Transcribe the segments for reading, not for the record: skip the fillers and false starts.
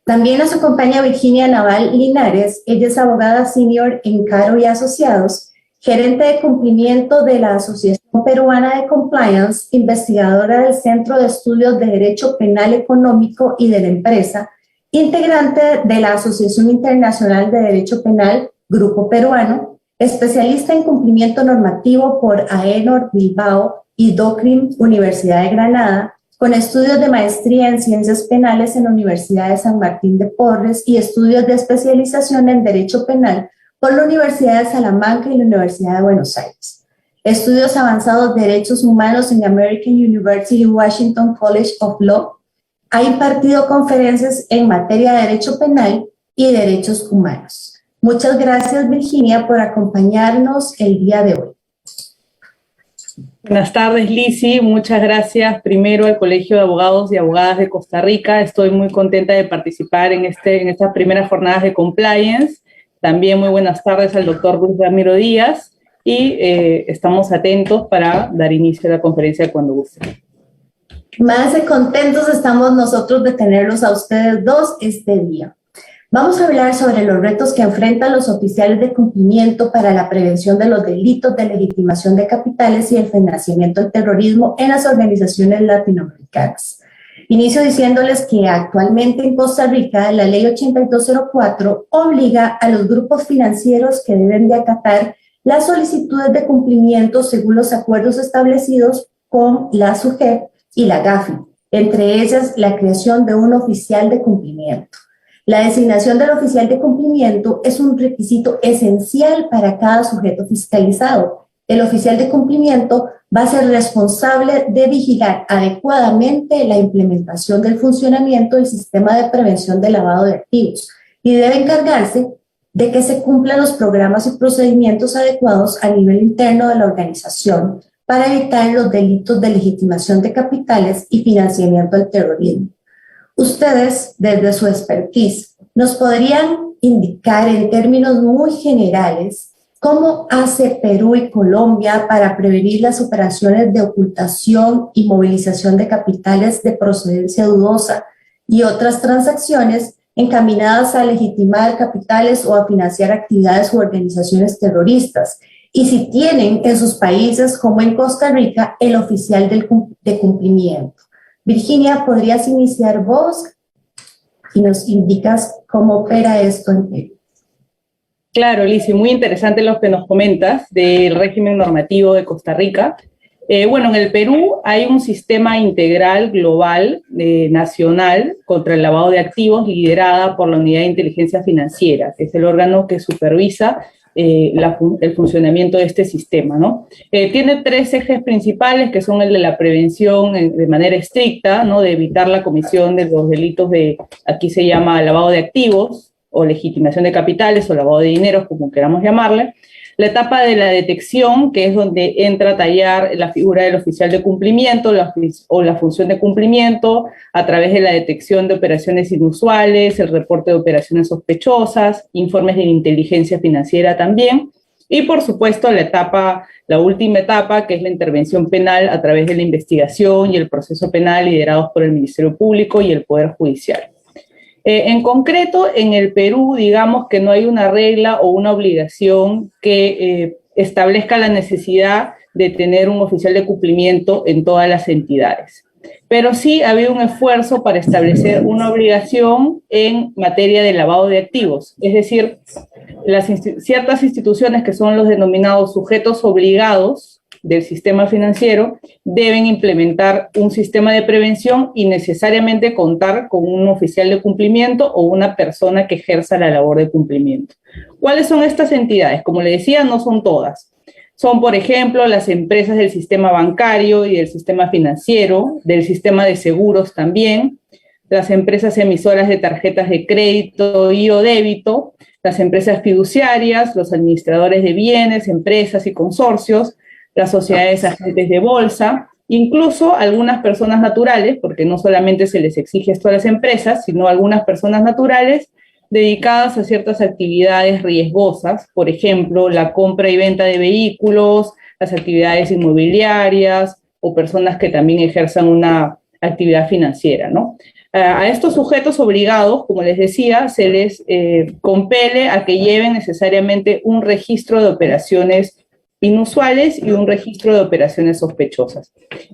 También nos acompaña Virginia Naval Linares. Ella es abogada senior en Caro y Asociados, gerente de cumplimiento de la Asociación Peruana de Compliance, investigadora del Centro de Estudios de Derecho Penal Económico y de la Empresa, integrante de la Asociación Internacional de Derecho Penal, Grupo Peruano, especialista en cumplimiento normativo por AENOR Bilbao y DOCRIM Universidad de Granada, con estudios de maestría en Ciencias Penales en la Universidad de San Martín de Porres y estudios de especialización en Derecho Penal por la Universidad de Salamanca y la Universidad de Buenos Aires. Estudios avanzados de Derechos Humanos en American University Washington College of Law. Ha impartido conferencias en materia de Derecho Penal y Derechos Humanos. Muchas gracias, Virginia, por acompañarnos el día de hoy. Buenas tardes, Lizzy. Muchas gracias primero al Colegio de Abogados y Abogadas de Costa Rica. Estoy muy contenta de participar en estas primeras jornadas de compliance. También muy buenas tardes al doctor Luis Ramiro Díaz y estamos atentos para dar inicio a la conferencia cuando guste. Más de contentos estamos nosotros de tenerlos a ustedes dos este día. Vamos a hablar sobre los retos que enfrentan los oficiales de cumplimiento para la prevención de los delitos de legitimación de capitales y el financiamiento del terrorismo en las organizaciones latinoamericanas. Inicio diciéndoles que actualmente en Costa Rica la Ley 8204 obliga a los grupos financieros que deben de acatar las solicitudes de cumplimiento según los acuerdos establecidos con la SUGEP y la GAFI, entre ellas la creación de un oficial de cumplimiento. La designación del oficial de cumplimiento es un requisito esencial para cada sujeto fiscalizado. El oficial de cumplimiento va a ser responsable de vigilar adecuadamente la implementación del funcionamiento del sistema de prevención de lavado de activos y debe encargarse de que se cumplan los programas y procedimientos adecuados a nivel interno de la organización para evitar los delitos de legitimación de capitales y financiamiento del terrorismo. Ustedes, desde su expertise, nos podrían indicar en términos muy generales cómo hace Perú y Colombia para prevenir las operaciones de ocultación y movilización de capitales de procedencia dudosa y otras transacciones encaminadas a legitimar capitales o a financiar actividades u organizaciones terroristas, y si tienen en sus países, como en Costa Rica, el oficial de cumplimiento. Virginia, ¿podrías iniciar vos y nos indicas cómo opera esto en Perú? Claro, Lizzy, muy interesante lo que nos comentas del régimen normativo de Costa Rica. Bueno, en el Perú hay un sistema integral global nacional contra el lavado de activos liderada por la Unidad de Inteligencia Financiera, que es el órgano que supervisa el funcionamiento de este sistema, ¿no? Tiene tres ejes principales, que son el de la prevención de manera estricta, ¿no? De evitar la comisión de los delitos de, aquí se llama lavado de activos, o legitimación de capitales, o lavado de dinero, como queramos llamarle. La etapa de la detección, que es donde entra a tallar la figura del oficial de cumplimiento o la función de cumplimiento a través de la detección de operaciones inusuales, el reporte de operaciones sospechosas, informes de inteligencia financiera también, y por supuesto la última etapa, que es la intervención penal a través de la investigación y el proceso penal liderados por el Ministerio Público y el Poder Judicial. En concreto, en el Perú, digamos que no hay una regla o una obligación que establezca la necesidad de tener un oficial de cumplimiento en todas las entidades. Pero sí ha habido un esfuerzo para establecer una obligación en materia de lavado de activos. Es decir, ciertas instituciones que son los denominados sujetos obligados del sistema financiero deben implementar un sistema de prevención y necesariamente contar con un oficial de cumplimiento o una persona que ejerza la labor de cumplimiento. ¿Cuáles son estas entidades? Como le decía, no son todas. Son, por ejemplo, las empresas del sistema bancario y del sistema financiero, del sistema de seguros también, las empresas emisoras de tarjetas de crédito y o débito, las empresas fiduciarias, los administradores de bienes, empresas y consorcios, las sociedades agentes de bolsa, incluso algunas personas naturales, porque no solamente se les exige esto a las empresas, sino algunas personas naturales dedicadas a ciertas actividades riesgosas, por ejemplo, la compra y venta de vehículos, las actividades inmobiliarias, o personas que también ejerzan una actividad financiera, ¿no? A estos sujetos obligados, como les decía, se les compele a que lleven necesariamente un registro de operaciones inusuales y un registro de operaciones sospechosas.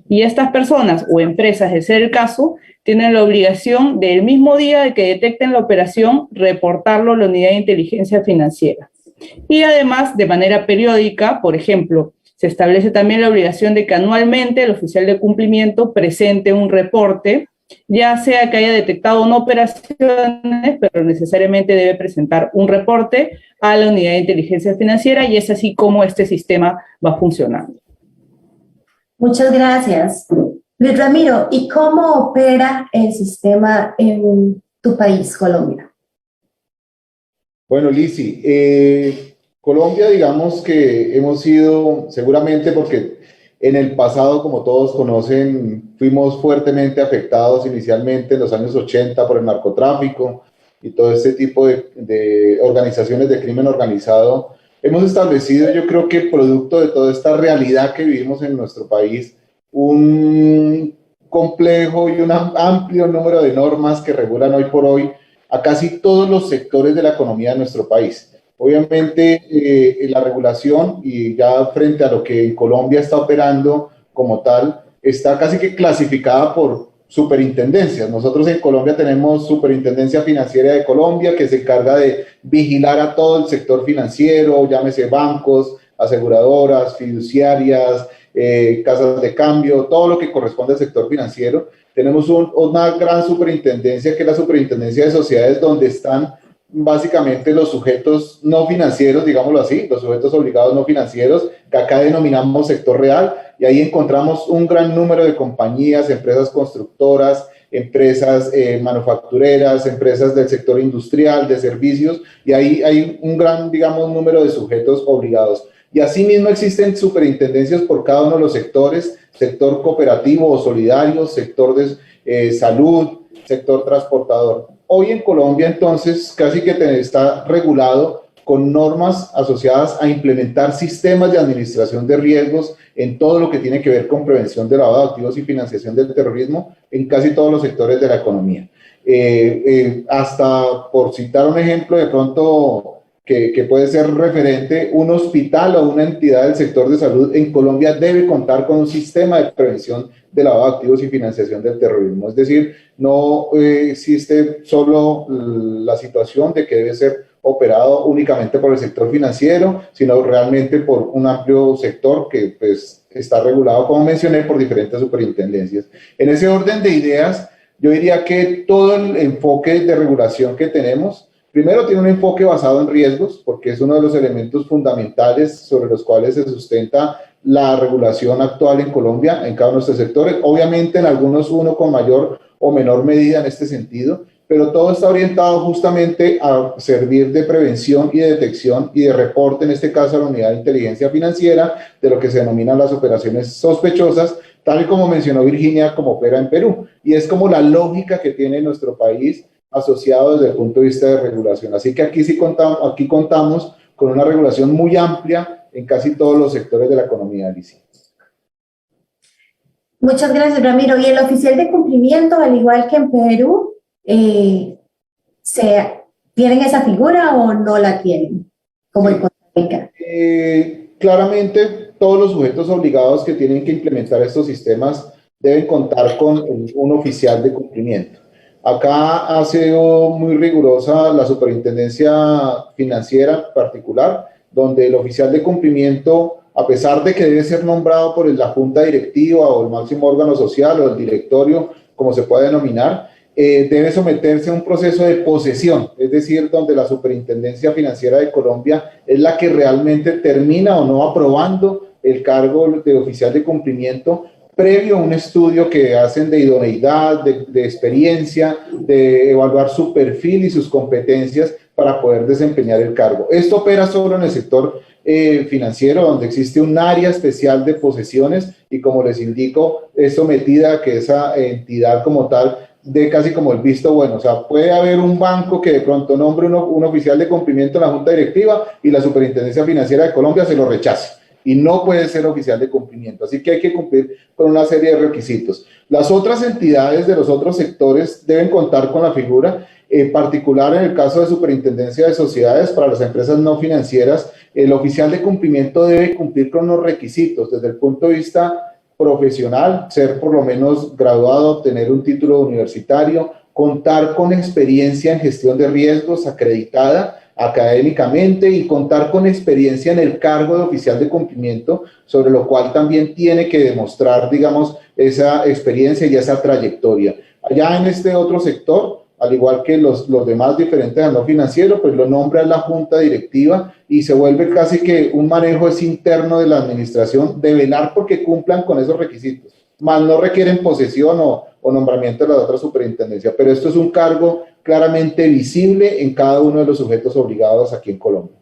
Y estas personas o empresas, de ser el caso, tienen la obligación del mismo día de que detecten la operación, reportarlo a la unidad de inteligencia financiera. Y además, de manera periódica, por ejemplo, se establece también la obligación de que anualmente el oficial de cumplimiento presente un reporte, ya sea que haya detectado no operaciones, pero necesariamente debe presentar un reporte a la unidad de inteligencia financiera, y es así como este sistema va funcionando. Muchas gracias. Luis Ramiro, ¿y cómo opera el sistema en tu país, Colombia? Bueno, Lizzy, Colombia, digamos que hemos sido, seguramente porque en el pasado, como todos conocen, fuimos fuertemente afectados inicialmente en los años 80 por el narcotráfico y todo este tipo de organizaciones de crimen organizado. Hemos establecido, yo creo que producto de toda esta realidad que vivimos en nuestro país, un complejo y un amplio número de normas que regulan hoy por hoy a casi todos los sectores de la economía de nuestro país. Obviamente, la regulación, y ya frente a lo que en Colombia está operando como tal, está casi que clasificada por superintendencias. Nosotros en Colombia tenemos Superintendencia Financiera de Colombia, que se encarga de vigilar a todo el sector financiero, llámese bancos, aseguradoras, fiduciarias, casas de cambio, todo lo que corresponde al sector financiero. Tenemos una gran superintendencia, que es la Superintendencia de Sociedades, donde están básicamente los sujetos no financieros, digámoslo así, los sujetos obligados no financieros, que acá denominamos sector real, y ahí encontramos un gran número de compañías, empresas constructoras, empresas manufactureras, empresas del sector industrial, de servicios, y ahí hay un gran, digamos, número de sujetos obligados. Y asimismo existen superintendencias por cada uno de los sectores, sector cooperativo o solidario, sector de salud, sector transportador. Hoy en Colombia, entonces, casi que está regulado con normas asociadas a implementar sistemas de administración de riesgos en todo lo que tiene que ver con prevención de lavado de activos y financiación del terrorismo en casi todos los sectores de la economía. Hasta, por citar un ejemplo de pronto que puede ser referente, un hospital o una entidad del sector de salud en Colombia debe contar con un sistema de prevención de lavado de activos y financiación del terrorismo. Es decir, no existe solo la situación de que debe ser operado únicamente por el sector financiero, sino realmente por un amplio sector que pues, está regulado, como mencioné, por diferentes superintendencias. En ese orden de ideas, yo diría que todo el enfoque de regulación que tenemos, primero tiene un enfoque basado en riesgos, porque es uno de los elementos fundamentales sobre los cuales se sustenta la regulación actual en Colombia, en cada uno de estos sectores. Obviamente en algunos uno con mayor o menor medida en este sentido, pero todo está orientado justamente a servir de prevención y de detección y de reporte, en este caso a la unidad de inteligencia financiera, de lo que se denominan las operaciones sospechosas, tal y como mencionó Virginia, como opera en Perú. Y es como la lógica que tiene nuestro país asociado desde el punto de vista de regulación. Así que aquí sí contamos con una regulación muy amplia en casi todos los sectores de la economía, Alicia. Muchas gracias, Ramiro. ¿Y el oficial de cumplimiento, al igual que en Perú, tienen esa figura o no la tienen, como en Costa Rica? Claramente, todos los sujetos obligados que tienen que implementar estos sistemas deben contar con un oficial de cumplimiento. Acá ha sido muy rigurosa la superintendencia financiera particular, donde el oficial de cumplimiento, a pesar de que debe ser nombrado por la junta directiva o el máximo órgano social o el directorio, como se puede denominar, debe someterse a un proceso de posesión, es decir, donde la Superintendencia Financiera de Colombia es la que realmente termina o no aprobando el cargo de oficial de cumplimiento, previo a un estudio que hacen de idoneidad, de experiencia, de evaluar su perfil y sus competencias para poder desempeñar el cargo. Esto opera solo en el sector financiero, donde existe un área especial de posesiones y, como les indico, es sometida a que esa entidad como tal dé casi como el visto bueno. O sea, puede haber un banco que de pronto nombre un oficial de cumplimiento en la junta directiva y la Superintendencia Financiera de Colombia se lo rechace. y no puede ser oficial de cumplimiento. Así que hay que cumplir con una serie de requisitos. Las otras entidades de los otros sectores deben contar con la figura, en particular en el caso de Superintendencia de Sociedades, para las empresas no financieras, el oficial de cumplimiento debe cumplir con los requisitos desde el punto de vista profesional, ser por lo menos graduado, tener un título universitario, contar con experiencia en gestión de riesgos acreditada académicamente y contar con experiencia en el cargo de oficial de cumplimiento, sobre lo cual también tiene que demostrar, digamos, esa experiencia y esa trayectoria. Allá en este otro sector, al igual que los demás diferentes al no financiero, pues lo nombra la junta directiva y se vuelve casi que un manejo es interno de la administración de velar porque cumplan con esos requisitos, más no requieren posesión o nombramiento de la otra superintendencia, pero esto es un cargo claramente visible en cada uno de los sujetos obligados aquí en Colombia.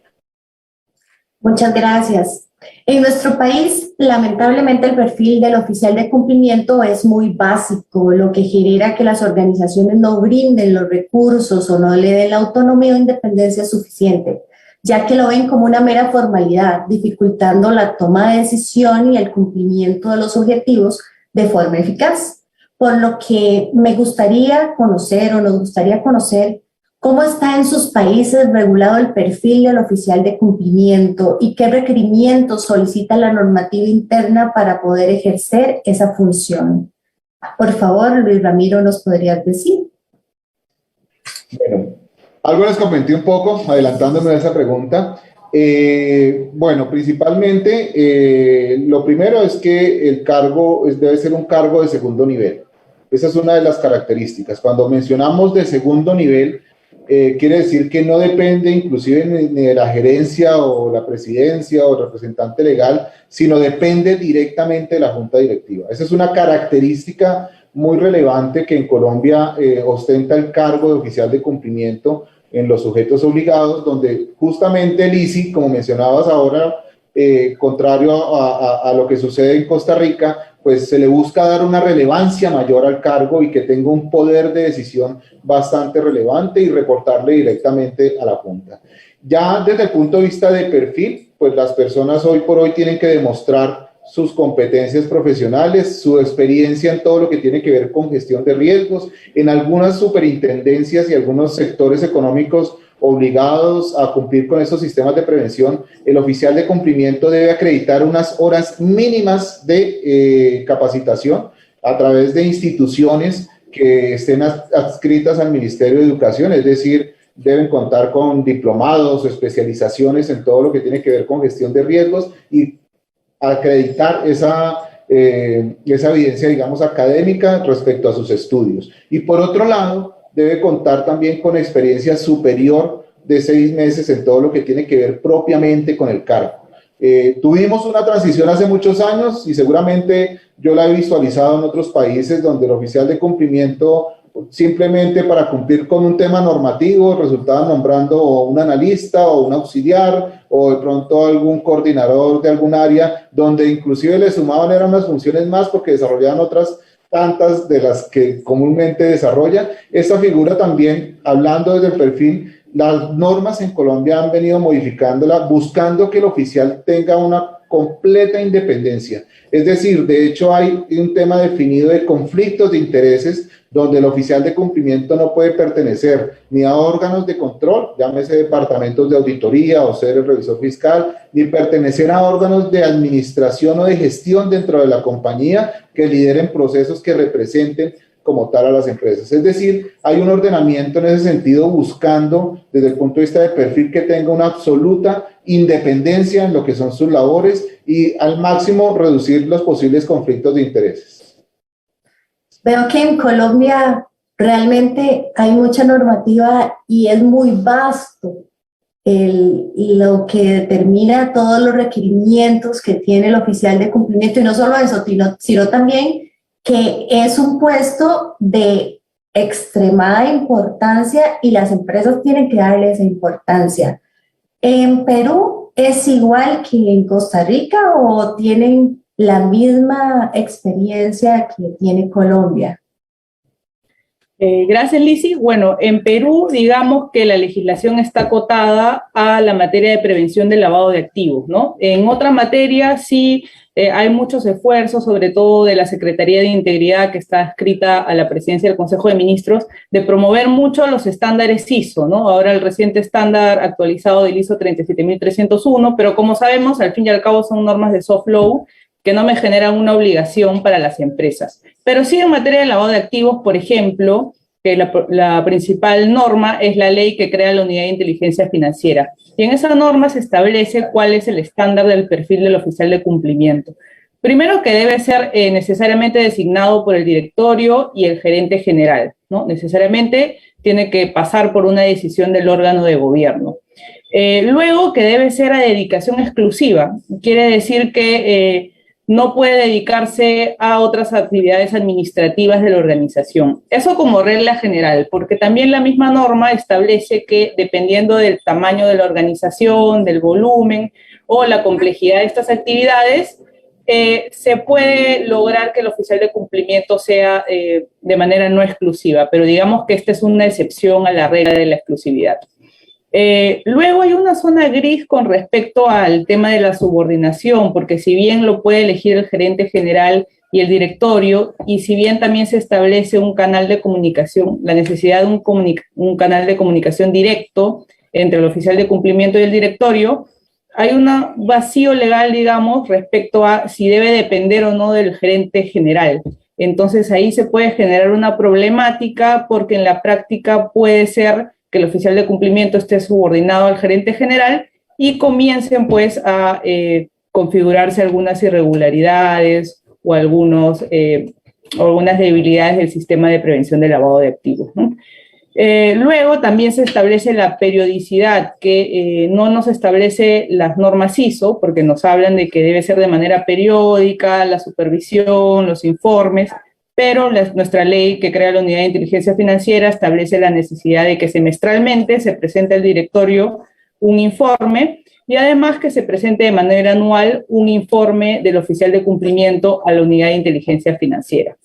Muchas gracias. En nuestro país, lamentablemente, el perfil del oficial de cumplimiento es muy básico, lo que genera que las organizaciones no brinden los recursos o no le den la autonomía o independencia suficiente, ya que lo ven como una mera formalidad, dificultando la toma de decisión y el cumplimiento de los objetivos de forma eficaz. Por lo que me gustaría conocer o nos gustaría conocer cómo está en sus países regulado el perfil del oficial de cumplimiento y qué requerimientos solicita la normativa interna para poder ejercer esa función. Por favor, Luis Ramiro, ¿nos podrías decir? Bueno, algo les comenté un poco, adelantándome a esa pregunta. Bueno, principalmente, lo primero es que el cargo debe ser un cargo de segundo nivel. Esa es una de las características. Cuando mencionamos de segundo nivel, quiere decir que no depende inclusive ni de la gerencia o la presidencia o el representante legal, sino depende directamente de la junta directiva. Esa es una característica muy relevante que en Colombia ostenta el cargo de oficial de cumplimiento en los sujetos obligados, donde justamente el ICI, como mencionabas ahora, contrario a lo que sucede en Costa Rica, pues se le busca dar una relevancia mayor al cargo y que tenga un poder de decisión bastante relevante y reportarle directamente a la Junta. Ya desde el punto de vista de perfil, pues las personas hoy por hoy tienen que demostrar sus competencias profesionales, su experiencia en todo lo que tiene que ver con gestión de riesgos. En algunas superintendencias y algunos sectores económicos obligados a cumplir con estos sistemas de prevención, el oficial de cumplimiento debe acreditar unas horas mínimas de capacitación a través de instituciones que estén adscritas al Ministerio de Educación, es decir, deben contar con diplomados o especializaciones en todo lo que tiene que ver con gestión de riesgos y acreditar esa evidencia, digamos, académica respecto a sus estudios. Y por otro lado, debe contar también con experiencia superior de 6 meses en todo lo que tiene que ver propiamente con el cargo. Tuvimos una transición hace muchos años y seguramente yo la he visualizado en otros países donde el oficial de cumplimiento simplemente para cumplir con un tema normativo resultaba nombrando un analista o un auxiliar o de pronto algún coordinador de algún área donde inclusive le sumaban eran unas funciones más porque desarrollaban otras tantas de las que comúnmente desarrolla. Esta figura también, hablando desde el perfil, las normas en Colombia han venido modificándola, buscando que el oficial tenga una completa independencia. Es decir, de hecho hay un tema definido de conflictos de intereses donde el oficial de cumplimiento no puede pertenecer ni a órganos de control, llámese departamentos de auditoría o ser el revisor fiscal, ni pertenecer a órganos de administración o de gestión dentro de la compañía que lideren procesos que representen como tal a las empresas. Es decir, hay un ordenamiento en ese sentido buscando desde el punto de vista de perfil que tenga una absoluta independencia en lo que son sus labores y al máximo reducir los posibles conflictos de intereses. Veo que en Colombia realmente hay mucha normativa y es muy vasto lo que determina todos los requerimientos que tiene el oficial de cumplimiento y no solo eso, sino también que es un puesto de extremada importancia y las empresas tienen que darle esa importancia. ¿En Perú es igual que en Costa Rica o tienen la misma experiencia que tiene Colombia? Gracias, Lizzy. Bueno, en Perú, digamos que la legislación está acotada a la materia de prevención del lavado de activos, ¿no? En otras materias sí hay muchos esfuerzos, sobre todo de la Secretaría de Integridad, que está adscrita a la presidencia del Consejo de Ministros, de promover mucho los estándares ISO, ¿no? Ahora el reciente estándar actualizado del ISO 37301, pero como sabemos, al fin y al cabo son normas de soft law que no me generan una obligación para las empresas. Pero sí en materia de lavado de activos, por ejemplo, que la principal norma es la ley que crea la Unidad de Inteligencia Financiera. Y en esa norma se establece cuál es el estándar del perfil del oficial de cumplimiento. Primero, que debe ser necesariamente designado por el directorio y el gerente general, ¿no? Necesariamente tiene que pasar por una decisión del órgano de gobierno. Luego, que debe ser a dedicación exclusiva. Quiere decir que no puede dedicarse a otras actividades administrativas de la organización. Eso como regla general, porque también la misma norma establece que dependiendo del tamaño de la organización, del volumen o la complejidad de estas actividades, se puede lograr que el oficial de cumplimiento sea de manera no exclusiva, pero digamos que esta es una excepción a la regla de la exclusividad. Luego hay una zona gris con respecto al tema de la subordinación, porque si bien lo puede elegir el gerente general y el directorio, y si bien también se establece un canal de comunicación, la necesidad de un canal de comunicación directo entre el oficial de cumplimiento y el directorio, hay un vacío legal, digamos, respecto a si debe depender o no del gerente general. Entonces ahí se puede generar una problemática porque en la práctica puede ser que el oficial de cumplimiento esté subordinado al gerente general y comiencen pues a configurarse algunas irregularidades o algunas debilidades del sistema de prevención del lavado de activos, ¿no? Luego también se establece la periodicidad, que no nos establece las normas ISO, porque nos hablan de que debe ser de manera periódica, la supervisión, los informes, pero nuestra ley que crea la Unidad de Inteligencia Financiera establece la necesidad de que semestralmente se presente al directorio un informe y además que se presente de manera anual un informe del oficial de cumplimiento a la Unidad de Inteligencia Financiera.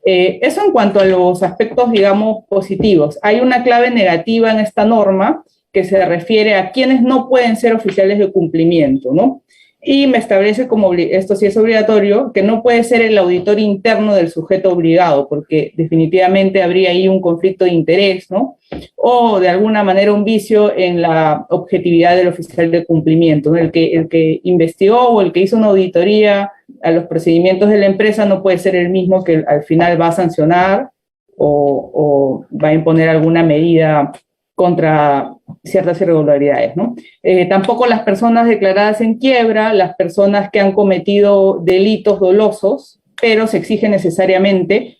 Eso en cuanto a los aspectos, digamos, positivos. Hay una clave negativa en esta norma que se refiere a quienes no pueden ser oficiales de cumplimiento, ¿no? Y me establece como, esto sí es obligatorio, que no puede ser el auditor interno del sujeto obligado, porque definitivamente habría ahí un conflicto de interés, ¿no? O de alguna manera un vicio en la objetividad del oficial de cumplimiento, ¿no? El que investigó o el que hizo una auditoría a los procedimientos de la empresa no puede ser el mismo que al final va a sancionar o va a imponer alguna medida contra ciertas irregularidades, ¿no? Tampoco las personas declaradas en quiebra, las personas que han cometido delitos dolosos, pero se exige necesariamente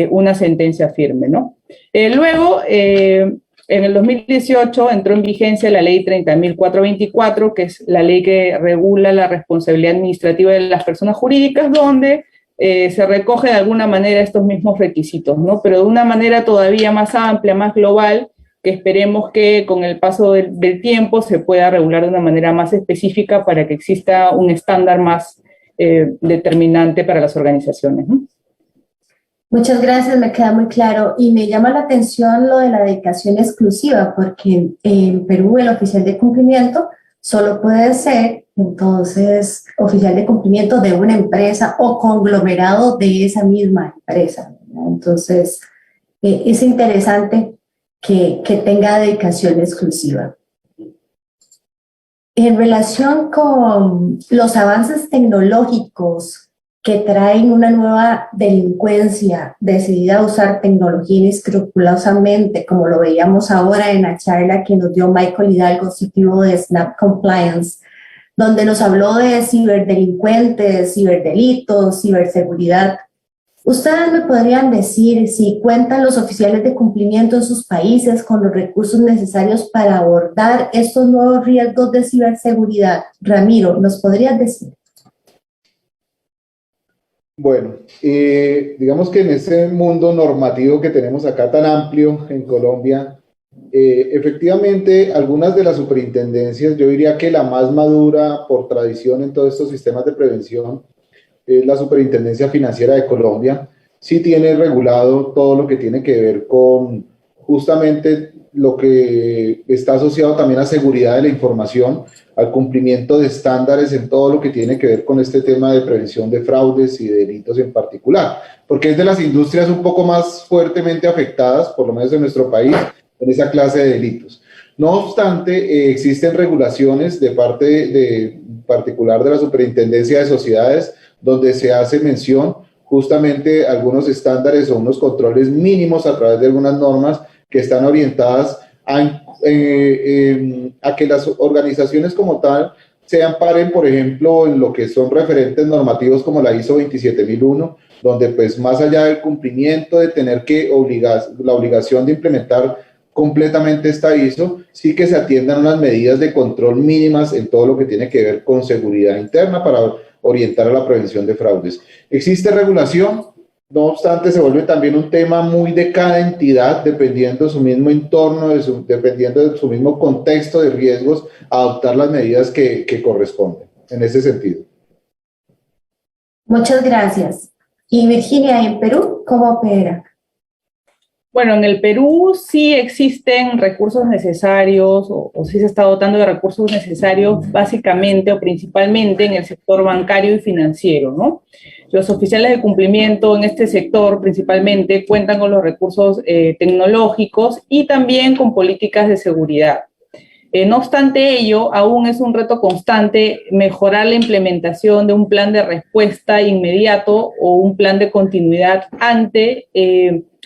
una sentencia firme, ¿no? Luego, en el 2018 entró en vigencia la ley 30.424, que es la ley que regula la responsabilidad administrativa de las personas jurídicas, donde se recoge de alguna manera estos mismos requisitos, ¿no? Pero de una manera todavía más amplia, más global, que esperemos que con el paso del tiempo se pueda regular de una manera más específica para que exista un estándar más determinante para las organizaciones, ¿no? Muchas gracias, me queda muy claro. Y me llama la atención lo de la dedicación exclusiva, porque en Perú el oficial de cumplimiento solo puede ser, entonces, oficial de cumplimiento de una empresa o conglomerado de esa misma empresa, ¿verdad? Entonces, es interesante que tenga dedicación exclusiva. En relación con los avances tecnológicos que traen una nueva delincuencia decidida a usar tecnología inescrupulosamente, como lo veíamos ahora en la charla que nos dio Michael Hidalgo, CTO de Snap Compliance, donde nos habló de ciberdelincuentes, ciberdelitos, ciberseguridad. ¿Ustedes me podrían decir si cuentan los oficiales de cumplimiento en sus países con los recursos necesarios para abordar estos nuevos riesgos de ciberseguridad? Ramiro, ¿nos podrías decir? Bueno, digamos que en ese mundo normativo que tenemos acá tan amplio en Colombia, efectivamente algunas de las superintendencias, yo diría que la más madura por tradición en todos estos sistemas de prevención, es la Superintendencia Financiera de Colombia. sí tiene regulado todo lo que tiene que ver con justamente lo que está asociado también a seguridad de la información, al cumplimiento de estándares en todo lo que tiene que ver con este tema de prevención de fraudes y de delitos en particular, porque es de las industrias un poco más fuertemente afectadas, por lo menos en nuestro país, en esa clase de delitos. No obstante, existen regulaciones de parte de particular de la Superintendencia de Sociedades, donde se hace mención justamente a algunos estándares o unos controles mínimos a través de algunas normas que están orientadas a que las organizaciones como tal se amparen, por ejemplo, en lo que son referentes normativos como la ISO 27001, donde pues más allá del cumplimiento de tener que la obligación de implementar completamente esta ISO, sí que se atiendan unas medidas de control mínimas en todo lo que tiene que ver con seguridad interna para orientar a la prevención de fraudes. ¿Existe regulación? No obstante, se vuelve también un tema muy de cada entidad, dependiendo de su mismo entorno, dependiendo de su mismo contexto de riesgos, adoptar las medidas que corresponden en ese sentido. Muchas gracias. Y Virginia, ¿en Perú cómo opera? Bueno, en el Perú sí existen recursos necesarios o sí se está dotando de recursos necesarios básicamente o principalmente en el sector bancario y financiero, ¿no? Los oficiales de cumplimiento en este sector principalmente cuentan con los recursos tecnológicos y también con políticas de seguridad. No obstante ello, aún es un reto constante mejorar la implementación de un plan de respuesta inmediato o un plan de continuidad ante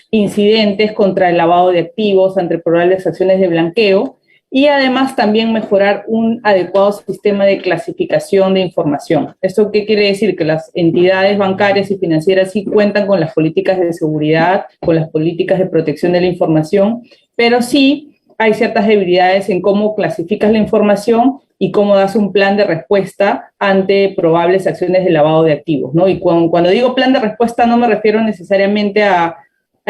incidentes contra el lavado de activos, ante probables acciones de blanqueo, y además también mejorar un adecuado sistema de clasificación de información. ¿Esto qué quiere decir? Que las entidades bancarias y financieras sí cuentan con las políticas de seguridad, con las políticas de protección de la información, pero sí hay ciertas debilidades en cómo clasificas la información y cómo das un plan de respuesta ante probables acciones de lavado de activos, ¿no? Y cuando digo plan de respuesta no me refiero necesariamente a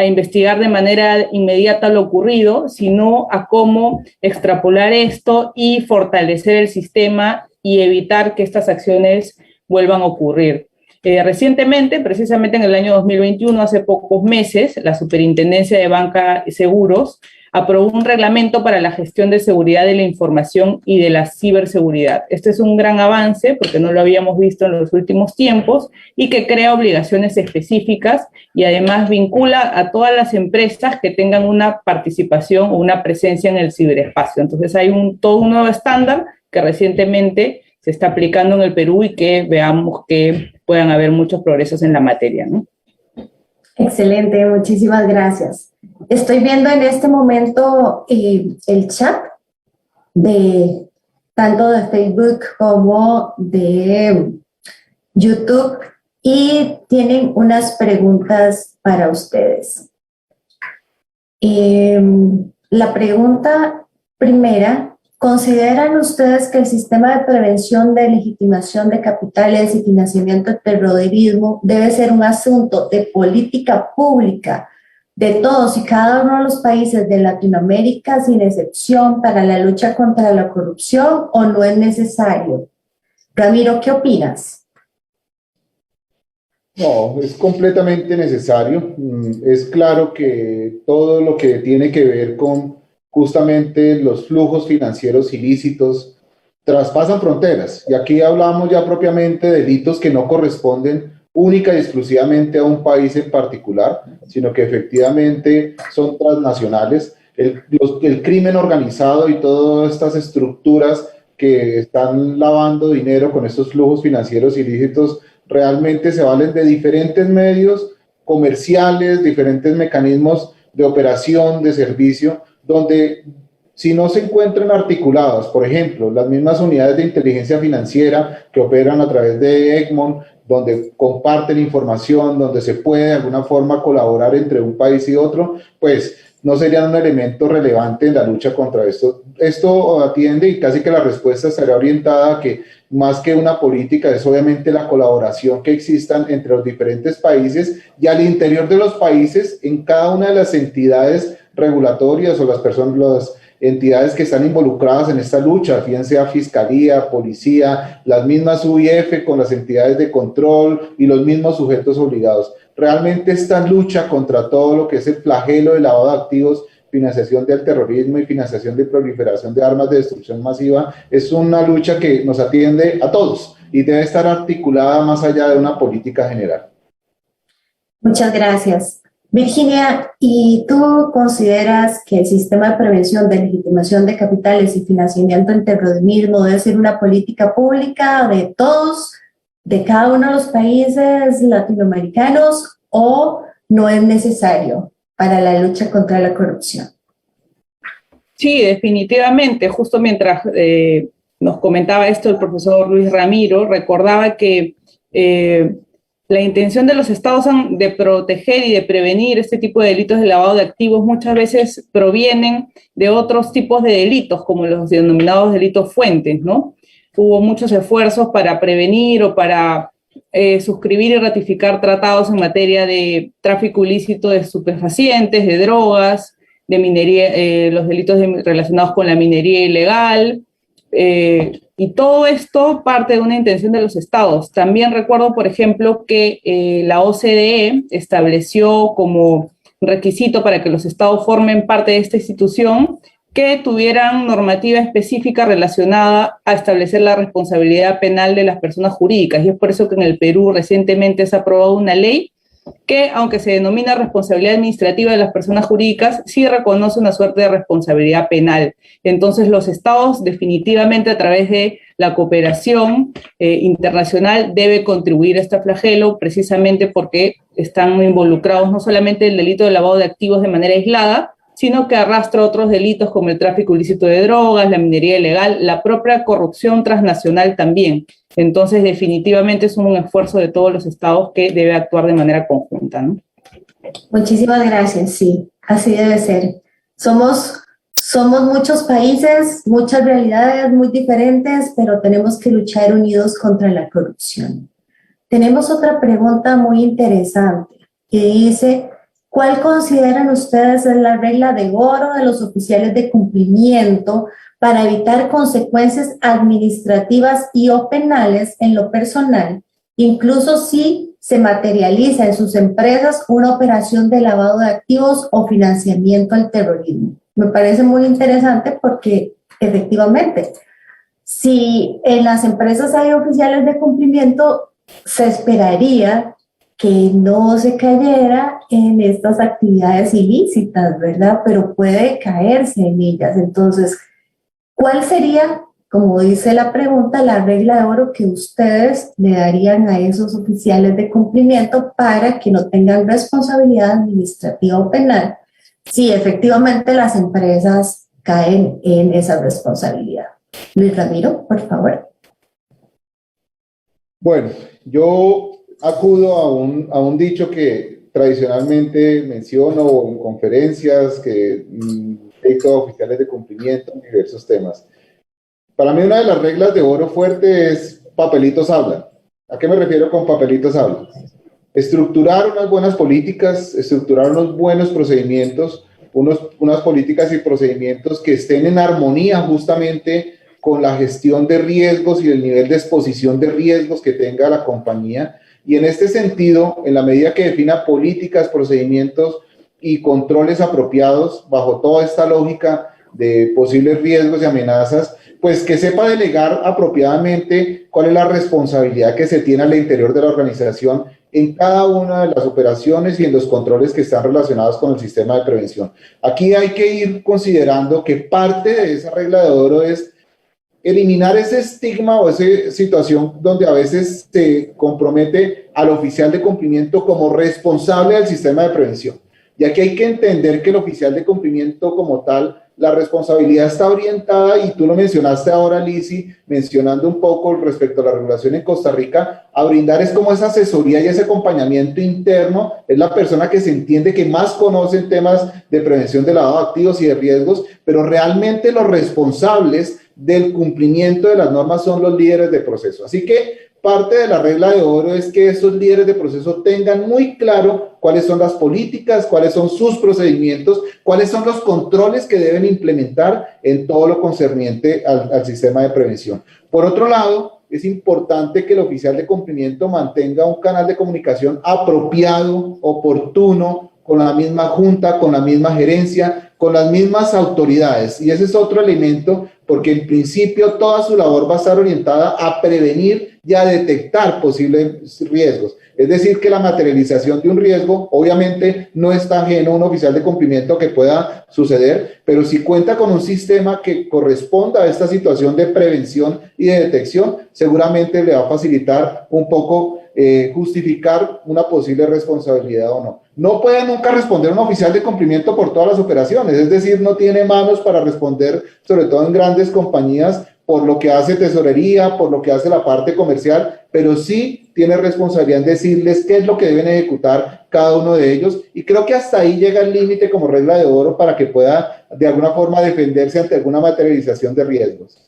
investigar de manera inmediata lo ocurrido, sino a cómo extrapolar esto y fortalecer el sistema y evitar que estas acciones vuelvan a ocurrir. Recientemente, precisamente en el año 2021, hace pocos meses, la Superintendencia de Banca y Seguros aprobó un reglamento para la gestión de seguridad de la información y de la ciberseguridad. Este es un gran avance porque no lo habíamos visto en los últimos tiempos y que crea obligaciones específicas y además vincula a todas las empresas que tengan una participación o una presencia en el ciberespacio. Entonces hay todo un nuevo estándar que recientemente se está aplicando en el Perú y que veamos que puedan haber muchos progresos en la materia, ¿no? Excelente, muchísimas gracias. Estoy viendo en este momento el chat de tanto de Facebook como de YouTube y tienen unas preguntas para ustedes. La pregunta primera: ¿consideran ustedes que el sistema de prevención de legitimación de capitales y financiamiento del terrorismo debe ser un asunto de política pública de todos y cada uno de los países de Latinoamérica, sin excepción, para la lucha contra la corrupción, o no es necesario? Ramiro, ¿qué opinas? No, es completamente necesario. Es claro que todo lo que tiene que ver con justamente los flujos financieros ilícitos traspasan fronteras. Y aquí hablamos ya propiamente de delitos que no corresponden única y exclusivamente a un país en particular, sino que efectivamente son transnacionales. El crimen organizado y todas estas estructuras que están lavando dinero con estos flujos financieros ilícitos realmente se valen de diferentes medios comerciales, diferentes mecanismos de operación, de servicio, donde si no se encuentran articulados, por ejemplo, las mismas unidades de inteligencia financiera que operan a través de Egmont, donde comparten información, donde se puede de alguna forma colaborar entre un país y otro, pues no serían un elemento relevante en la lucha contra esto. Esto atiende y casi que la respuesta estará orientada a que más que una política es obviamente la colaboración que existan entre los diferentes países y al interior de los países en cada una de las entidades regulatorias o las personas, entidades que están involucradas en esta lucha, bien sea Fiscalía, Policía, las mismas UIF con las entidades de control y los mismos sujetos obligados. Realmente esta lucha contra todo lo que es el flagelo de lavado de activos, financiación del terrorismo y financiación de proliferación de armas de destrucción masiva, es una lucha que nos atiende a todos y debe estar articulada más allá de una política general. Muchas gracias. Virginia, ¿y tú consideras que el sistema de prevención de legitimación de capitales y financiamiento del terrorismo debe ser una política pública de todos, de cada uno de los países latinoamericanos, o no es necesario para la lucha contra la corrupción? Sí, definitivamente. Justo mientras nos comentaba esto el profesor Luis Ramiro, recordaba que la intención de los estados de proteger y de prevenir este tipo de delitos de lavado de activos muchas veces provienen de otros tipos de delitos, como los denominados delitos fuentes, ¿no? Hubo muchos esfuerzos para prevenir o para suscribir y ratificar tratados en materia de tráfico ilícito de estupefacientes, de drogas, de minería, los delitos relacionados con la minería ilegal, y todo esto parte de una intención de los estados. También recuerdo, por ejemplo, que la OCDE estableció como requisito para que los estados formen parte de esta institución que tuvieran normativa específica relacionada a establecer la responsabilidad penal de las personas jurídicas. Y es por eso que en el Perú recientemente se ha aprobado una ley que, aunque se denomina responsabilidad administrativa de las personas jurídicas, sí reconoce una suerte de responsabilidad penal. Entonces, los estados definitivamente a través de la cooperación internacional debe contribuir a este flagelo, precisamente porque están involucrados no solamente el delito de lavado de activos de manera aislada, sino que arrastra otros delitos como el tráfico ilícito de drogas, la minería ilegal, la propia corrupción transnacional también. Entonces, definitivamente es un esfuerzo de todos los estados que debe actuar de manera conjunta, ¿no? Muchísimas gracias, sí, así debe ser. Somos muchos países, muchas realidades muy diferentes, pero tenemos que luchar unidos contra la corrupción. Tenemos otra pregunta muy interesante que dice: ¿cuál consideran ustedes es la regla de oro de los oficiales de cumplimiento para evitar consecuencias administrativas y o penales en lo personal, incluso si se materializa en sus empresas una operación de lavado de activos o financiamiento al terrorismo? Me parece muy interesante porque efectivamente, si en las empresas hay oficiales de cumplimiento, se esperaría que no se cayera en estas actividades ilícitas, ¿verdad? Pero puede caerse en ellas. Entonces, ¿cuál sería, como dice la pregunta, la regla de oro que ustedes le darían a esos oficiales de cumplimiento para que no tengan responsabilidad administrativa o penal si efectivamente las empresas caen en esa responsabilidad? Luis Ramiro, por favor. Bueno, yo acudo a un dicho que tradicionalmente menciono en conferencias, que dicto oficiales de cumplimiento en diversos temas. Para mí una de las reglas de oro fuerte es papelitos hablan. ¿A qué me refiero con papelitos hablan? Estructurar unas buenas políticas, estructurar unos buenos procedimientos, unas políticas y procedimientos que estén en armonía justamente con la gestión de riesgos y el nivel de exposición de riesgos que tenga la compañía. Y en este sentido, en la medida que defina políticas, procedimientos y controles apropiados bajo toda esta lógica de posibles riesgos y amenazas, pues que sepa delegar apropiadamente cuál es la responsabilidad que se tiene al interior de la organización en cada una de las operaciones y en los controles que están relacionados con el sistema de prevención. Aquí hay que ir considerando que parte de esa regla de oro es eliminar ese estigma o esa situación donde a veces se compromete al oficial de cumplimiento como responsable del sistema de prevención. Y aquí hay que entender que el oficial de cumplimiento como tal, la responsabilidad está orientada, y tú lo mencionaste ahora, Lizzy, mencionando un poco respecto a la regulación en Costa Rica, a brindar es como esa asesoría y ese acompañamiento interno. Es la persona que se entiende que más conoce en temas de prevención de lavado de activos y de riesgos, pero realmente los responsables del cumplimiento de las normas son los líderes de proceso. Así que parte de la regla de oro es que estos líderes de proceso tengan muy claro cuáles son las políticas, cuáles son sus procedimientos, cuáles son los controles que deben implementar en todo lo concerniente al sistema de prevención. Por otro lado, es importante que el oficial de cumplimiento mantenga un canal de comunicación apropiado, oportuno, con la misma junta, con la misma gerencia, con las mismas autoridades. Y ese es otro elemento, porque en principio toda su labor va a estar orientada a prevenir y a detectar posibles riesgos. Es decir, que la materialización de un riesgo obviamente no está ajeno a un oficial de cumplimiento que pueda suceder, pero si cuenta con un sistema que corresponda a esta situación de prevención y de detección, seguramente le va a facilitar un poco justificar una posible responsabilidad o no. No puede nunca responder un oficial de cumplimiento por todas las operaciones, es decir, no tiene manos para responder, sobre todo en grandes compañías, por lo que hace tesorería, por lo que hace la parte comercial, pero sí tiene responsabilidad en decirles qué es lo que deben ejecutar cada uno de ellos, y creo que hasta ahí llega el límite como regla de oro para que pueda de alguna forma defenderse ante alguna materialización de riesgos.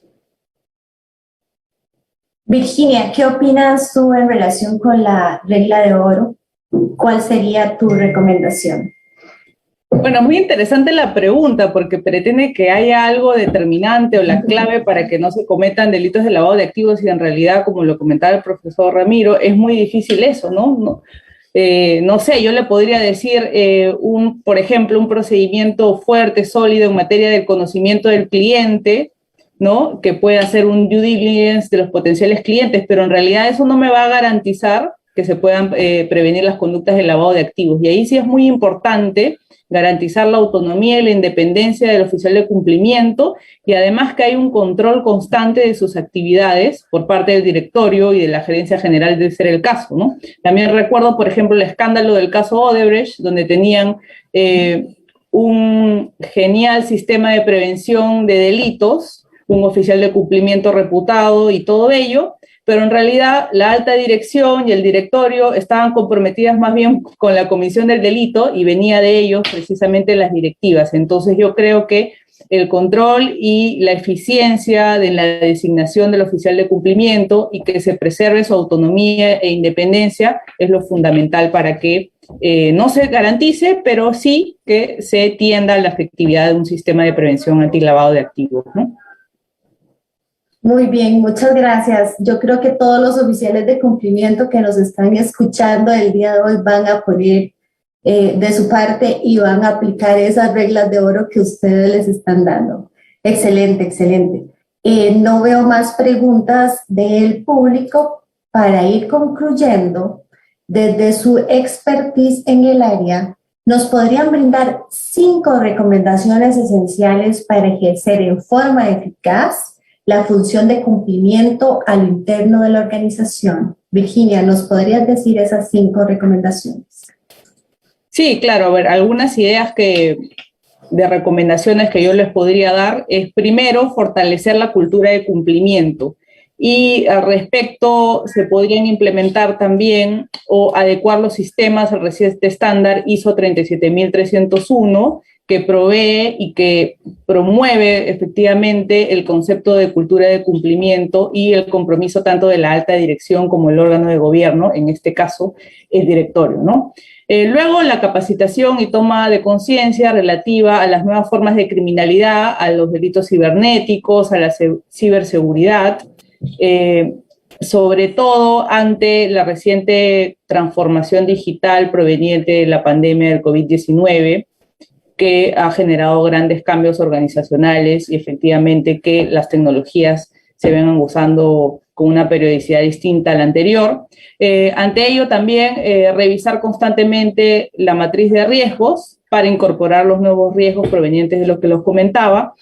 Virginia, ¿qué opinas tú en relación con la regla de oro? ¿Cuál sería tu recomendación? Bueno, muy interesante la pregunta porque pretende que haya algo determinante o la clave para que no se cometan delitos de lavado de activos y en realidad, como lo comentaba el profesor Ramiro, es muy difícil eso, ¿no? No sé, yo le podría decir, por ejemplo, un procedimiento fuerte, sólido en materia del conocimiento del cliente, ¿no? Que puede hacer un due diligence de los potenciales clientes, pero en realidad eso no me va a garantizar que se puedan prevenir las conductas de lavado de activos. Y ahí sí es muy importante garantizar la autonomía y la independencia del oficial de cumplimiento y además que hay un control constante de sus actividades por parte del directorio y de la gerencia general de ser el caso, ¿no? También recuerdo, por ejemplo, el escándalo del caso Odebrecht, donde tenían un genial sistema de prevención de delitos, un oficial de cumplimiento reputado y todo ello, pero en realidad la alta dirección y el directorio estaban comprometidas más bien con la comisión del delito y venía de ellos precisamente las directivas. Entonces yo creo que el control y la eficiencia de la designación del oficial de cumplimiento y que se preserve su autonomía e independencia es lo fundamental para que no se garantice, pero sí que se tienda a la efectividad de un sistema de prevención antilavado de activos, ¿no? Muy bien, muchas gracias. Yo creo que todos los oficiales de cumplimiento que nos están escuchando el día de hoy van a poner de su parte y van a aplicar esas reglas de oro que ustedes les están dando. Excelente, excelente. No veo más preguntas del público. Para ir concluyendo, desde su expertise en el área, ¿nos podrían brindar 5 recomendaciones esenciales para ejercer en forma eficaz la función de cumplimiento a lo interno de la organización? Virginia, ¿nos podrías decir esas 5 recomendaciones? Sí, claro, a ver, algunas ideas de recomendaciones que yo les podría dar es, primero, fortalecer la cultura de cumplimiento. Y al respecto, se podrían implementar también o adecuar los sistemas al reciente estándar ISO 37301, que provee y que promueve efectivamente el concepto de cultura de cumplimiento y el compromiso tanto de la alta dirección como el órgano de gobierno, en este caso el directorio, ¿no? Luego, la capacitación y toma de conciencia relativa a las nuevas formas de criminalidad, a los delitos cibernéticos, a la ciberseguridad, sobre todo ante la reciente transformación digital proveniente de la pandemia del COVID-19, que ha generado grandes cambios organizacionales y efectivamente que las tecnologías se vengan usando con una periodicidad distinta a la anterior. Ante ello también revisar constantemente la matriz de riesgos para incorporar los nuevos riesgos provenientes de lo que los comentaba.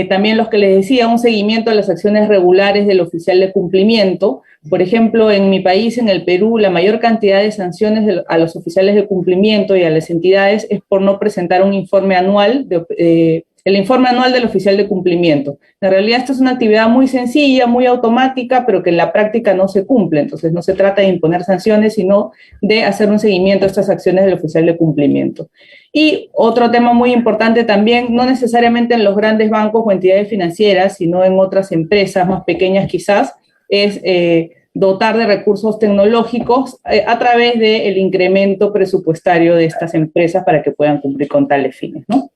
También los que les decía, un seguimiento de las acciones regulares del oficial de cumplimiento. Por ejemplo, en mi país, en el Perú, la mayor cantidad de sanciones a los oficiales de cumplimiento y a las entidades es por no presentar un informe anual, el informe anual del oficial de cumplimiento. En realidad, esto es una actividad muy sencilla, muy automática, pero que en la práctica no se cumple. Entonces, no se trata de imponer sanciones, sino de hacer un seguimiento a estas acciones del oficial de cumplimiento. Y otro tema muy importante también, no necesariamente en los grandes bancos o entidades financieras, sino en otras empresas más pequeñas quizás, es dotar de recursos tecnológicos a través del incremento presupuestario de estas empresas para que puedan cumplir con tales fines, ¿no?